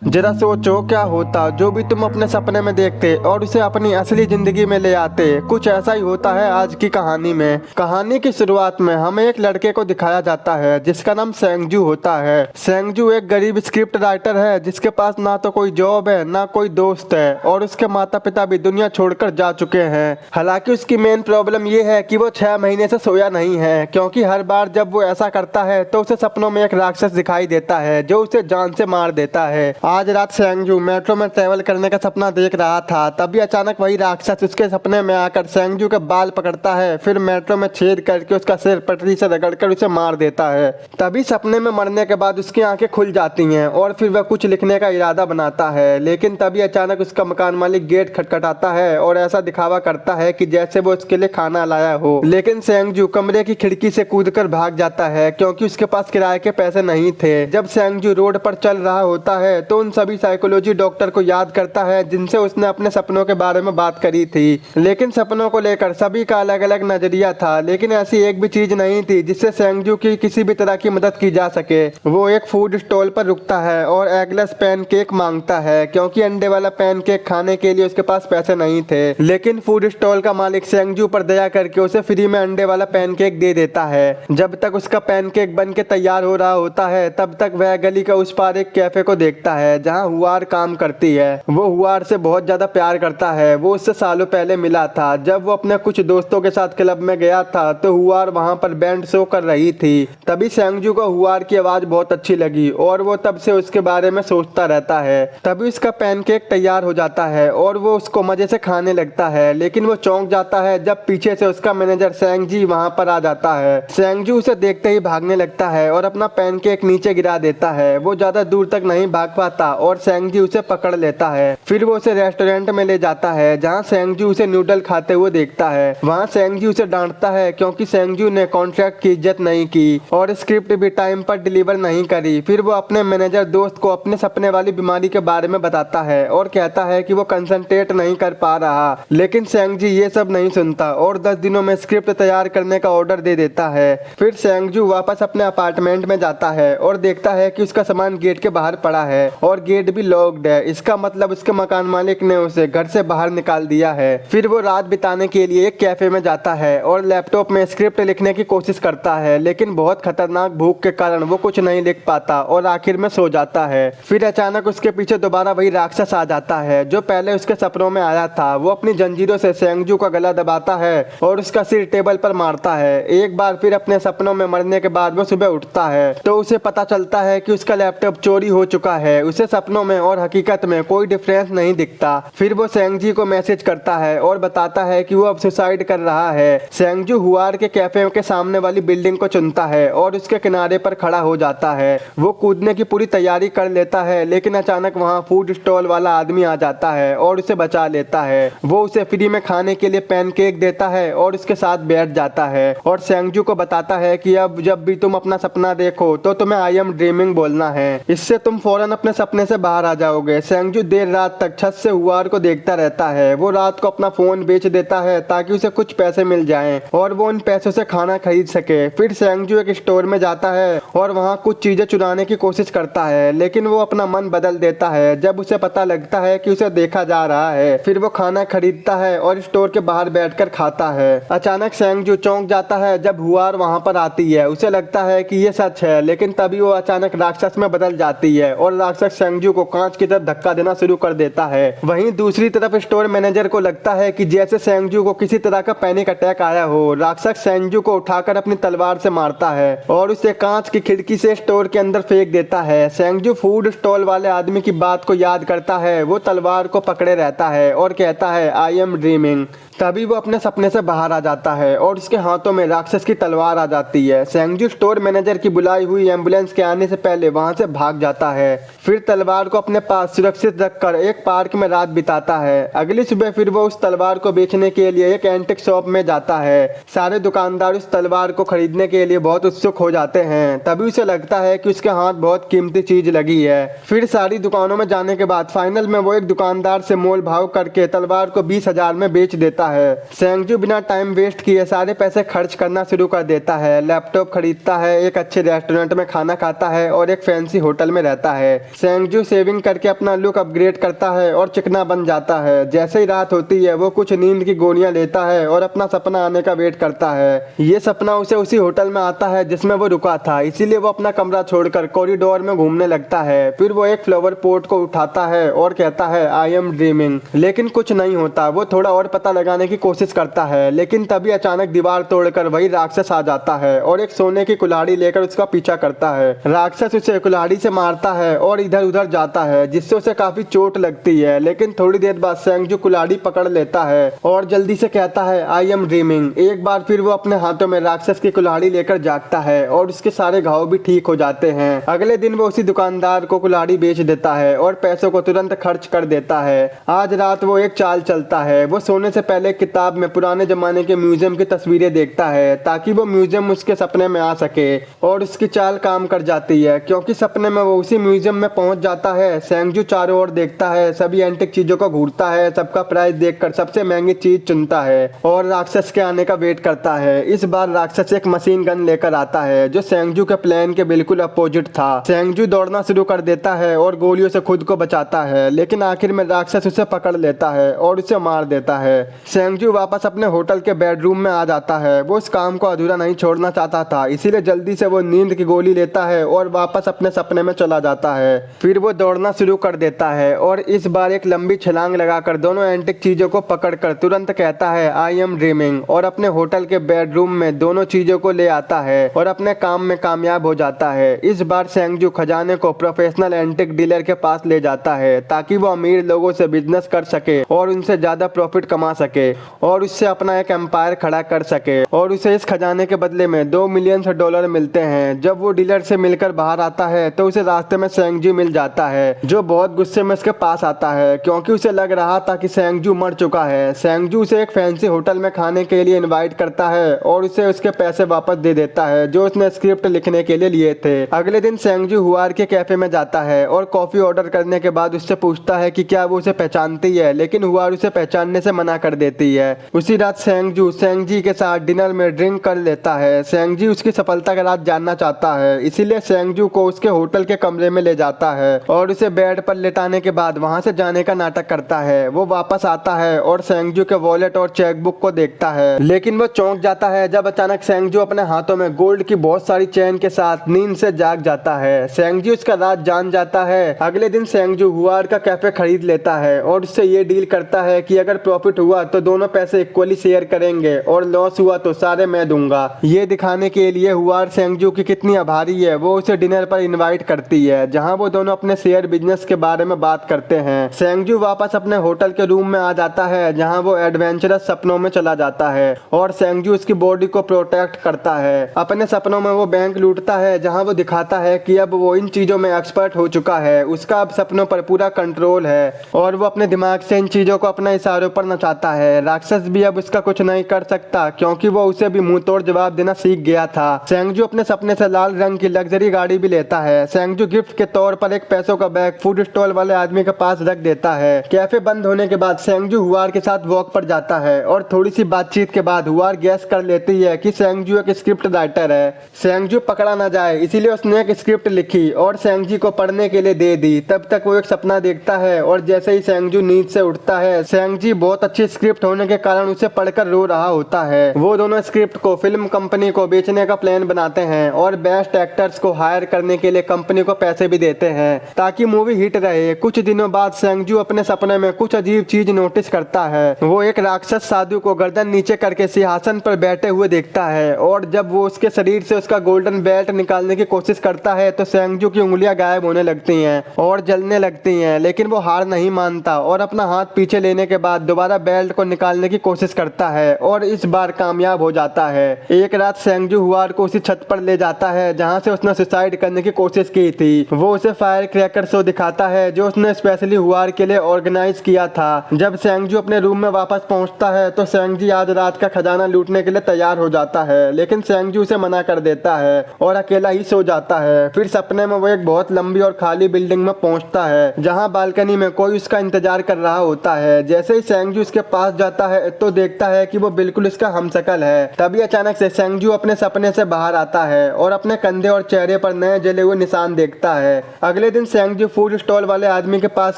जरा सोचो क्या होता जो भी तुम अपने सपने में देखते और उसे अपनी असली जिंदगी में ले आते। कुछ ऐसा ही होता है आज की कहानी में। कहानी की शुरुआत में हमें एक लड़के को दिखाया जाता है जिसका नाम सेंगजू होता है। सेंगजू एक गरीब स्क्रिप्ट राइटर है जिसके पास ना तो कोई जॉब है ना कोई दोस्त है और उसके माता पिता भी दुनिया छोड़कर जा चुके हैं। हालांकि उसकी मेन प्रॉब्लम ये है कि वो 6 महीने से सोया नहीं है, क्योंकि हर बार जब वो ऐसा करता है तो उसे सपनों में एक राक्षस दिखाई देता है जो उसे जान से मार देता है। आज रात सेंगजू मेट्रो में ट्रेवल करने का सपना देख रहा था, तभी अचानक वही राक्षस उसके सपने में आकर सेंगजू के बाल पकड़ता है, फिर मेट्रो में छेद करके उसका सिर पटरी से रगड़कर उसे मार देता है। तभी सपने में मरने के बाद उसकी आंखें खुल जाती हैं और फिर वह कुछ लिखने का इरादा बनाता है, लेकिन तभी अचानक उसका मकान मालिक गेट खटखटाता है और ऐसा दिखावा करता है कि जैसे वो उसके लिए खाना लाया हो। लेकिन सेंगजू कमरे की खिड़की से कूदकर भाग जाता है क्योंकि उसके पास किराए के पैसे नहीं थे। जब सेंगजू रोड पर चल रहा होता है तो उन सभी साइकोलॉजी डॉक्टर को याद करता है जिनसे उसने अपने सपनों के बारे में बात करी थी। लेकिन सपनों को लेकर सभी का अलग अलग नजरिया था, लेकिन ऐसी एक भी चीज नहीं थी जिससे सेंगजू की किसी भी तरह की मदद की जा सके। वो एक फूड स्टॉल पर रुकता है और एगलेस पैनकेक मांगता है क्योंकि अंडे वाला पैनकेक खाने के लिए उसके पास पैसे नहीं थे। लेकिन फूड स्टॉल का मालिक सेंगजू पर दया करके उसे फ्री में अंडे वाला पैनकेक दे देता है। जब तक उसका पैनकेक बन के तैयार हो रहा होता है तब तक वह गली का उस पार एक कैफे को देखता है जहाँ हुआर काम करती है। वो हुआर से बहुत ज्यादा प्यार करता है। वो उससे सालों पहले मिला था जब वो अपने कुछ दोस्तों के साथ क्लब में गया था तो हुआर वहाँ पर बैंड शो कर रही थी। तभी सेंगजू को हुआर की आवाज बहुत अच्छी लगी और वो तब से उसके बारे में सोचता रहता है। तभी उसका पैनकेक तैयार हो जाता है और वो उसको मजे से खाने लगता है, लेकिन वो चौंक जाता है जब पीछे से उसका मैनेजर सेंगजी वहाँ पर आ जाता है। सेंगजू उसे देखते ही भागने लगता है और अपना पैनकेक नीचे गिरा देता है। वो ज्यादा दूर तक नहीं भाग पाता और सेंगजी उसे पकड़ लेता है। फिर वो उसे रेस्टोरेंट में ले जाता है जहाँ सेंगजू उसे नूडल खाते हुए देखता है। वहाँ सेंगजू उसे डांटता है क्योंकि सेंगजू ने कॉन्ट्रैक्ट की इज्जत नहीं की और स्क्रिप्ट भी टाइम पर डिलीवर नहीं करी। फिर वो अपने मैनेजर दोस्त को अपने सपने वाली बीमारी के बारे में बताता है और कहता है कि वो कंसंट्रेट नहीं कर पा रहा, लेकिन सेंगजी ये सब नहीं सुनता और 10 दिनों में स्क्रिप्ट तैयार करने का ऑर्डर दे देता है। फिर सेंगजू वापस अपने अपार्टमेंट में जाता है और देखता है कि उसका सामान गेट के बाहर पड़ा है और गेट भी लॉक्ड है। इसका मतलब उसके मकान मालिक ने उसे घर से बाहर निकाल दिया है। फिर वो रात बिताने के लिए एक कैफे में जाता है और लैपटॉप में स्क्रिप्ट लिखने की कोशिश करता है, लेकिन बहुत खतरनाक भूख के कारण वो कुछ नहीं लिख पाता और आखिर में सो जाता है। फिर अचानक उसके पीछे दोबारा वही राक्षस आ जाता है जो पहले उसके सपनों में आया था। वो अपनी जंजीरों से सेंगजू का गला दबाता है और उसका सिर टेबल पर मारता है। एक बार फिर अपने सपनों में मरने के बाद वो सुबह उठता है तो उसे पता चलता है कि उसका लैपटॉप चोरी हो चुका है। उसे सपनों में और हकीकत में कोई डिफरेंस नहीं दिखता। फिर वो सेंगजी को मैसेज करता है और बताता है कि वो अब सुसाइड कर रहा है। सेंगजू हुआर के कैफे के सामने वाली बिल्डिंग को चुनता है और उसके किनारे पर खड़ा हो जाता है। वो कूदने की पूरी तैयारी कर लेता है, लेकिन अचानक वहाँ फूड स्टॉल वाला आदमी आ जाता है और उसे बचा लेता है। वो उसे फ्री में खाने के लिए पैनकेक देता है और उसके साथ बैठ जाता है और सेंगजू को बताता है कि अब जब भी तुम अपना सपना देखो तो तुम्हें आई एम ड्रीमिंग बोलना है, इससे तुम फौरन अपने सपने से बाहर आ जाओगे। सेंगजू देर रात तक छत से हुआर को देखता रहता है। वो रात को अपना फोन बेच देता है ताकि उसे कुछ पैसे मिल जाएं और वो उन पैसों से खाना खरीद सके। फिर सेंगजू एक स्टोर में जाता है और वहाँ कुछ चीजें चुराने की कोशिश करता है, लेकिन वो अपना मन बदल देता है जब उसे पता लगता है कि उसे देखा जा रहा है। फिर वो खाना खरीदता है और स्टोर के बाहर बैठकर खाता है। अचानक सेंगजू चौंक जाता है जब हुआर वहाँ पर आती है। उसे लगता है कि ये सच है, लेकिन तभी वो अचानक राक्षस में बदल जाती है और राक्षस सेंगजू को कांच की तरफ धक्का देना शुरू कर देता है। वहीं दूसरी तरफ स्टोर मैनेजर को लगता है कि जैसे सेंगजू को किसी तरह का पैनिक अटैक आया हो। राक्षस सेंगजू को उठाकर अपनी तलवार से मारता है और उसे कांच की खिड़की से स्टोर के अंदर फेंक देता है। सेंगजू फूड स्टॉल वाले आदमी की बात को याद करता है। वो तलवार को पकड़े रहता है और कहता है आई एम ड्रीमिंग। तभी वो अपने सपने से बाहर आ जाता है और उसके हाथों में राक्षस की तलवार आ जाती है। सेंगजू स्टोर मैनेजर की बुलाई हुई एम्बुलेंस के आने से पहले वहां से भाग जाता है। फिर तलवार को अपने पास सुरक्षित रखकर एक पार्क में रात बिताता है। अगली सुबह फिर वो उस तलवार को बेचने के लिए एक एंटिक शॉप में जाता है। सारे दुकानदार उस तलवार को खरीदने के लिए बहुत उत्सुक हो जाते हैं। तभी उसे लगता है कि उसके हाथ बहुत कीमती चीज लगी है। फिर सारी दुकानों में जाने के बाद फाइनल में वो एक दुकानदार से मोल भाव करके तलवार को 20,000 में बेच देता है। सेंगजू बिना टाइम वेस्ट किए सारे पैसे खर्च करना शुरू कर देता है। लैपटॉप खरीदता है, एक अच्छे रेस्टोरेंट में खाना खाता है और एक फैंसी होटल में रहता है। सेंगजू सेविंग करके अपना लुक अपग्रेड करता है और चिकना बन जाता है। जैसे ही रात होती है वो कुछ नींद की गोलियां लेता है और अपना सपना आने का वेट करता है। ये सपना उसे उसी होटल में आता है जिसमें वो रुका था, इसीलिए वो अपना कमरा छोड़कर कॉरिडोर में घूमने लगता है। फिर वो एक फ्लावर पॉट को उठाता है और कहता है आई एम ड्रीमिंग, लेकिन कुछ नहीं होता। वो थोड़ा और पता लगाने की कोशिश करता है, लेकिन तभी अचानक दीवार तोड़कर वही राक्षस आ जाता है और एक सोने की कुल्हाड़ी लेकर उसका पीछा करता है। राक्षस उसे कुल्हाड़ी से मारता है और इधर उधर जाता है, जिससे उसे काफी चोट लगती है। लेकिन थोड़ी देर बाद सेंगजू कुल्हाड़ी पकड़ लेता है और जल्दी से कहता है आई एम ड्रीमिंग। एक बार फिर वो अपने हाथों में राक्षस की कुल्हाड़ी लेकर जागता है और उसके सारे घाव भी ठीक हो जाते हैं। अगले दिन वो उसी दुकानदार को कुल्हाड़ी बेच देता है और पैसों को तुरंत खर्च कर देता है। आज रात वो एक चाल चलता है। वो सोने से पहले किताब में पुराने जमाने के म्यूजियम की तस्वीरें देखता है ताकि वो म्यूजियम उसके सपने में आ सके, और उसकी चाल काम कर जाती है क्योंकि सपने में वो उसी म्यूजियम में पहुंच जाता है। सेंगजू चारों ओर देखता है, सभी एंटिक चीजों को घूरता है, सबका प्राइस देखकर सबसे महंगी चीज चुनता है और राक्षस के आने का वेट करता है। इस बार राक्षस एक मशीन गन लेकर आता है जो सेंगजू के प्लान के बिल्कुल अपोजिट था। सेंगजू दौड़ना शुरू कर देता है और गोलियों से खुद को बचाता है, लेकिन आखिर में राक्षस उसे पकड़ लेता है और उसे मार देता है। सेंगजू वापस अपने होटल के बेडरूम में आ जाता है। वो इस काम को अधूरा नहीं छोड़ना चाहता था, इसीलिए जल्दी से वो नींद की गोली लेता है और वापस अपने सपने में चला जाता है। फिर वो दौड़ना शुरू कर देता है और इस बार एक लंबी छलांग लगाकर दोनों एंटिक चीजों को पकड़कर तुरंत कहता है आई एम ड्रीमिंग, और अपने होटल के बेडरूम में दोनों चीजों को ले आता है और अपने काम में कामयाब हो जाता है। इस बार सेंगजू खजाने को प्रोफेशनल एंटिक डीलर के पास ले जाता है ताकि वो अमीर लोगों से बिजनेस कर सके और उनसे ज्यादा प्रॉफिट कमा सके और उससे अपना एक एम्पायर खड़ा कर सके, और उसे इस खजाने के बदले में $2 मिलियन मिलते हैं। जब वो डीलर से मिलकर बाहर आता है तो उसे रास्ते में सेंगजू मिल जाता है, जो बहुत गुस्से में उसके पास आता है क्योंकि उसे लग रहा था कि सेंगजू मर चुका है। सेंगजू उसे एक फैंसी होटल में खाने के लिए इनवाइट करता है और उसे उसके पैसे वापस दे देता है जो उसने स्क्रिप्ट लिखने के लिए लिए थे। अगले दिन सेंगजू हुआर के कैफे में जाता है और कॉफी ऑर्डर करने के बाद उससे पूछता है कि क्या वो उसे पहचानती है, लेकिन हुआर उसे पहचानने से मना कर देती है। उसी रात सेंगजू सेंगजी के साथ डिनर में ड्रिंक कर लेता है। सेंगजी उसकी सफलता का राज जानना चाहता है, इसीलिए सेंगजू को उसके होटल के कमरे में ले जाता है और उसे बेड पर लेटाने के बाद वहां से जाने का नाटक करता है। वो वापस आता है और सेंगजू के वॉलेट और चेकबुक को देखता है, लेकिन वो चौंक जाता है जब अचानक सेंगजू अपने हाथों में गोल्ड की बहुत सारी चेन के साथ नींद से जाग जाता है। सेंगजू उसका राज जान जाता है। अगले दिन सेंगजू हुआर का कैफे खरीद लेता है और उससे ये डील करता है कि अगर प्रॉफिट हुआ तो दोनों पैसे इक्वली शेयर करेंगे और लॉस हुआ तो सारे मैं दूंगा। ये दिखाने के लिए हुआर सेंगजू की कितनी आभारी है, वो उसे डिनर पर इनवाइट करती है जहां वो दोनों अपने शेयर बिजनेस के बारे में बात करते हैं। सेंगजू वापस अपने होटल के रूम में आ जाता है जहां वो एडवेंचरस सपनों में चला जाता है और सेंगजू उसकी बॉडी को प्रोटेक्ट करता है। अपने सपनों में वो बैंक लूटता है जहां वो दिखाता है कि अब वो इन चीजों में एक्सपर्ट हो चुका है, उसका अब सपनों पर पूरा कंट्रोल है और वो अपने दिमाग से इन चीजों को अपने इशारों पर नचाता है। राक्षस भी अब उसका कुछ नहीं कर सकता क्योंकि वो उसे भी मुंह तोड़ जवाब देना सीख गया था। सेंगजू अपने सपने से लाल रंग की लग्जरी गाड़ी भी लेता है। सेंगजू गिफ्ट के तौर पर एक पैसों का बैग फूड स्टॉल वाले आदमी के पास रख देता है। कैफे बंद होने के बाद सेंगजू हुआर के साथ वॉक पर जाता है और थोड़ी सी बातचीत के बाद हुआर गैस कर लेती है कि सेंगजू एक स्क्रिप्ट राइटर है। सेंगजू पकड़ा ना जाए इसीलिए उसने एक स्क्रिप्ट लिखी और सेंगजी को पढ़ने के लिए दे दी। तब तक वो एक सपना देखता है और जैसे ही सेंगजू नींद से उठता है, सेंगजी बहुत अच्छी स्क्रिप्ट होने के कारण उसे पढ़कर रो रहा होता है। वो दोनों स्क्रिप्ट को फिल्म कंपनी को बेचने का प्लान बनाते हैं और बेस्ट एक्टर्स को हायर करने के लिए कंपनी को पैसे भी देते हैं ताकि मूवी हिट रहे। कुछ दिनों बाद सेंगजू अपने सपने में कुछ अजीब चीज नोटिस करता है। वो एक राक्षस साधु को गर्दन नीचे करके सिंहासन पर बैठे हुए देखता है और जब वो उसके शरीर से उसका गोल्डन बेल्ट निकालने की कोशिश करता है तो सेंगजू की उंगलियां गायब होने लगती हैं और जलने लगती हैं, लेकिन वो हार नहीं मानता और अपना हाथ पीछे लेने के बाद दोबारा बेल्ट को निकालने की कोशिश करता है और इस बार कामयाब हो जाता है। एक रात सेंगजू हुआर को उसी छत पर ले जाता है जहां से उसने सुसाइड करने की कोशिश की थी। वो उसे फायर क्रैकर शो दिखाता है जो उसने स्पेशली हुआर के लिए ऑर्गेनाइज किया था। जब सेंगजू अपने रूम में वापस पहुंचता है तो सेंगजी आज रात का खजाना लूटने के लिए तैयार हो जाता है, लेकिन सेंगजू उसे मना कर देता है और अकेला ही सो जाता है। फिर सपने में वो एक बहुत लंबी और खाली बिल्डिंग में पहुंचता है जहां बालकनी में कोई उसका इंतजार कर रहा होता है। जैसे ही सेंगजू उसके पास जाता है तो देखता है कि वो बिल्कुल उसका हमशक्ल है। तभी अचानक से सेंगजू अपने सपने से बाहर आता है और अपने कंधे और चेहरे पर नए जले हुए निशान देखता है। अगले दिन सेंगजू फूड स्टॉल वाले आदमी के पास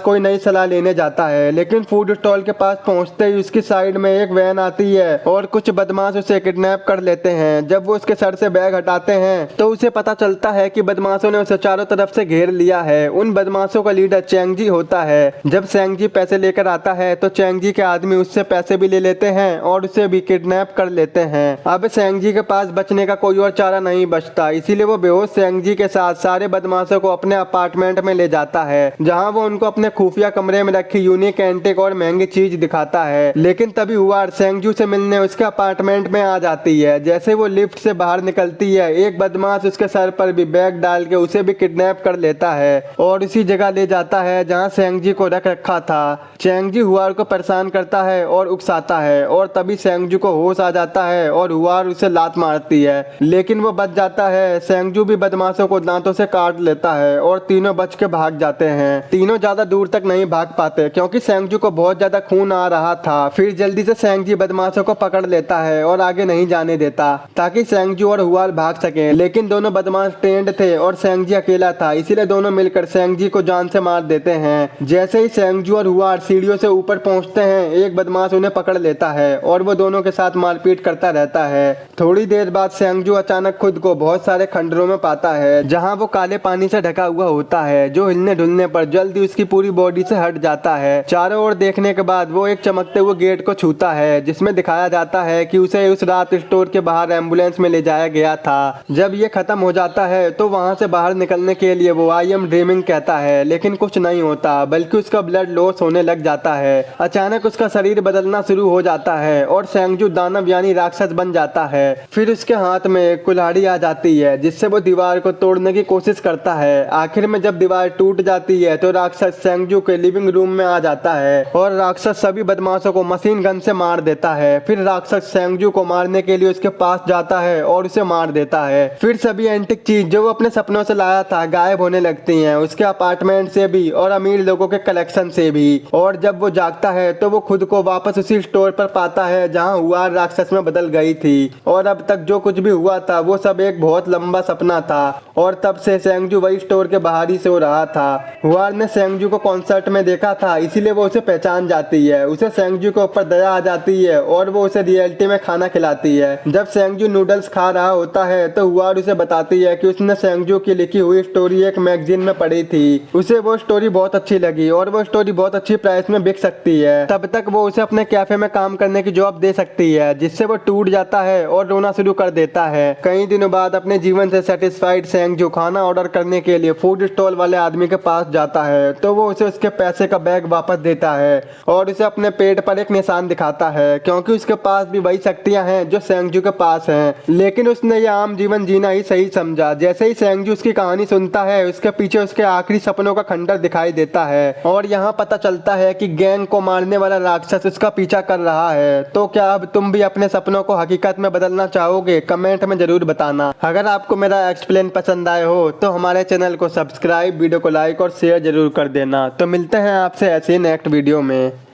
कोई नई सलाह लेने जाता है, लेकिन फूड स्टॉल के पास पहुंचते ही उसकी साइड में एक वैन आती है और कुछ बदमाश उसे किडनैप कर लेते हैं। जब वो उसके सर से बैग हटाते हैं तो उसे पता चलता है कि बदमाशों ने उसे चारों तरफ से घेर लिया है। उन बदमाशों का लीडर चेंगजी होता है। जब चेंगजी पैसे लेकर आता है तो चेंगजी के आदमी उससे पैसे भी ले लेते हैं और उसे भी किडनैप कर लेते हैं। अब चेंगजी के पास बचने का कोई और चारा नहीं बचता, इसीलिए वो बेहोश चेंगजी के साथ सारे बदमाशों को अपने अपार्टमेंट में ले जाता है, जहां वो उनको अपने खुफिया कमरे में रखी यूनिक एंटिक और महंगी चीज दिखाता है। लेकिन तभी हुआ चेंगजू से मिलने उसके अपार्टमेंट में आ जाती है। जैसे वो लिफ्ट से बाहर निकलती है, एक बदमाश उसके सर पर भी बैग डाल के उसे भी किडनैप कर लेता है और उसी जगह ले जाता है जहां चेंगजी को रख रखा था। चेंगजी हुआर को परेशान करता है और उकसाता है और तभी चेंगजू को होश आ जाता है और हुआर उसे लात मारती है, लेकिन वो बच जाता है। चेंगजू भी बदमाशों को दांतों से काट लेता है और तीनों बच के भाग जाते हैं। तीनों ज्यादा दूर तक नहीं भाग पाते क्योंकि चेंगजू को बहुत ज्यादा खून आ रहा था। फिर जल्दी से चेंगजी बदमाशों को पकड़ लेता है और आगे नहीं जाने देता ताकि चेंगजू और हुआर भाग सके, लेकिन दोनों बदमाश ट्रेंड थे और चेंगजी अकेला था, इसीलिए दोनों मिलकर चेंगजी को जान से मार देते हैं। जैसे ही चेंगजू और हुआर सीढ़ियों से ऊपर पहुंचते हैं, एक बदमाश उन्हें पकड़ लेता है और वो दोनों के साथ मारपीट करता रहता है। थोड़ी देर बाद चेंगजू अचानक खुद को बहुत सारे खंडरों में पाता है जहां वो काले पानी से ढका हुआ होता है, जो हिलने ढुलने पर जल्दी उसकी पूरी बॉडी से हट जाता है। चारों ओर देखने के बाद वो एक चमकते हुए गेट को छूता है जिसमें दिखाया जाता है कि उसे उस रात स्टोर के बाहर एम्बुलेंस में ले जाया गया था। जब ये खत्म हो जाता है तो वहां से बाहर निकलने के लिए वो आई एम ड्रीमिंग कहता है, लेकिन कुछ नहीं होता बल्कि उसका ब्लड लॉस होने लग जाता है। अचानक उसका शरीर बदलना शुरू हो जाता है और चेंगजू दानव यानी राक्षस बन जाता है। फिर उसके हाथ में एक कुल्हाड़ी आ जाती है जिससे वो दीवार को तोड़ने की कोशिश करता है। आखिर में जब दीवार टूट जाती है तो राक्षस चेंगजू के लिविंग रूम में आ जाता है और राक्षस सभी बदमाशों को मशीन गन से मार देता है। फिर राक्षस चेंगजू को मारने के लिए उसके पास जाता है और उसे मार देता है। फिर सभी एंटिक चीज जो वो अपने सपनों से लाया था गायब होने लगती हैं, उसके अपार्टमेंट से भी और अमीर लोगों के कलेक्शन से भी। और जब वो जागता है तो वो खुद को वापस उसी स्टोर पर पाता है जहां हुआर राक्षस में बदल गई थी और अब तक जो कुछ भी हुआ था वो सब एक बहुत लंबा सपना था और तब से चेंगजू वही स्टोर के बाहर ही सो रहा था। हुआर ने चेंगजू को कॉन्सर्ट में देखा था, इसीलिए वो उसे पहचान जाती है। उसे चेंगजू के ऊपर दया आ जाती है और वो उसे रियलिटी में खाना खिलाती है। जब चेंगजू नूडल्स खा रहा होता है तो हुआर उसे बताती है कि उसने चेंगजू की लिखी हुई स्टोरी एक मैगजीन में पढ़ी थी। उसे वो स्टोरी बहुत अच्छी लगी और वो स्टोरी बहुत अच्छी प्राइस में बिक सकती है। तब तक वो उसे अपने कैफे में काम करने की जॉब दे सकती है, जिससे वो टूट जाता है और रोना शुरू कर देता है। कई दिनों बाद अपने जीवन से सेटिस्फाइड चेंगजू खाना ऑर्डर करने के लिए फूड स्टॉल वाले आदमी के पास जाता है तो वो उसे उसके पैसे का बैग वापस देता है और उसे अपने पेट पर एक निशान दिखाता है, क्योंकि उसके पास भी वही शक्तियां हैं जो चेंगजू के पास हैं। लेकिन उसने ये आम जीवन जीना ही सही समझा। जैसे ही चेंगजू उसकी कहानी सुनता है, उसके पीछे उसके आखिरी सपनों का खंडर दिखाई देता है और यहाँ पता चलता है कि गैंग को मारने वाला राक्षस उसका पीछा कर रहा है। तो क्या अब तुम भी अपने सपनों को हकीकत में बदलना चाहोगे? कमेंट में जरूर बताना। अगर आपको मेरा एक्सप्लेन पसंद आए हो तो हमारे चैनल को सब्सक्राइब, वीडियो को लाइक और शेयर जरूर कर देना। तो मिलते हैं आपसे ऐसे नेक्स्ट वीडियो में।